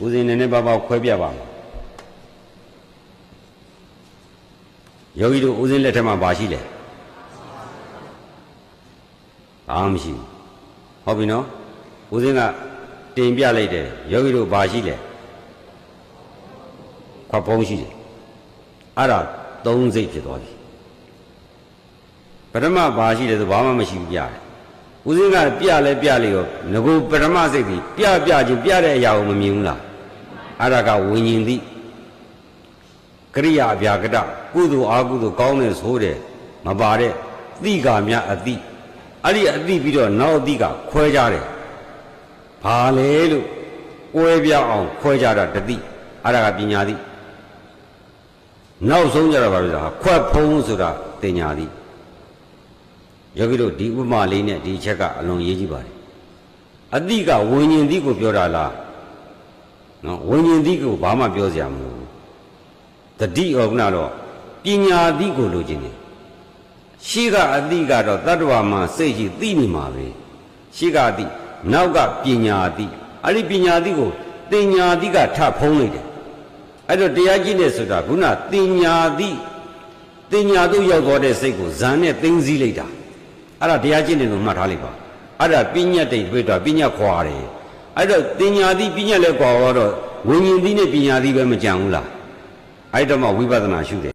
ဦးဇင်းနည်းနည်းပါးပါးခွဲပြပါမယ်ယောဂီတို့ဦးဇင်းလက်ထက်မှာဘာရှိလဲဘာမှမရှိဘူးဟုတ်ပြီနော်ဦးဇင်းကတင်ပြလိုက်တယ်ယောဂီတို့ဘာရှိလဲခွက်ဖုံးရှိတယ်အဲ့ဒါ3စိတ်ဖြစ်သွားပြီပထမဘာရှိလဲဆိုဘာမှမရှိဘူးပြတယ်ဦးဇင်းကပြလဲပြလေရောငကိုပထမစိတ်ကြီးပြချင်းပြတဲ့အရာကိုမမြင်ဘူးလားအဲ့ဒါကဝิญဉ်သိကရိယာအပြာကတကုသိုလ်အာကုသိုလ်ကောင်းတယ်ဆိုတယ်မပါတဲ့သိကများအသိအဲ့ဒီအသိပြီးတော့နောက်အသိကခွဲကြတယ်ဘာလဲလို့ကွဲပြားအောင်ခွဲကြတာတသိအဲ့ဒါကပညာသိနောက်ဆုံးကြတော့ဘာလို့လဲခွက်ဖုံးဆိုတာတင်ညာသိယောဂီတို့ဒီဥပမာလေးနဲ့ဒီအချက်ကအလွန်ရေးကြည့်ပါတယ်အတိကဝิญဉ်တိကိုပြောတာလားနော်ဝิญဉ်တိကိုဘာမှပြောစရာမလိုဘူးတတိဩကနာတော့ပညာတိကိုလိုချင်တယ်ရှိကအတိကတော့တတ္တဝါမှာစိတ်ရှိသိနေမှာပဲရှိကအတိနောက်ကပညာတိအဲ့ဒီပညာတိကိုတင်ညာတိကထဖုံးလိုက်တယ်အဲ့တော့တရားကြည့်နေဆိုတာခုနတင်ညာတိတင်ညာတို့ရောက်သွားတဲ့စိတ်ကိုဇန်နဲ့သိသိလိုက်တာအဲ့ဒါတရားကျင့်တယ်လို့မှတ်ထားလိုက်ပါအဲ့ဒါပညာတိတ်တွေ့တော့ပညာခွာတယ်အဲ့တော့တင်ညာတိပညာလည်းခွာတော့ဝิญဉ်တိနဲ့ပညာတိပဲမကြံဘူးလားအဲ့တော့မှဝိပဿနာရှုတယ်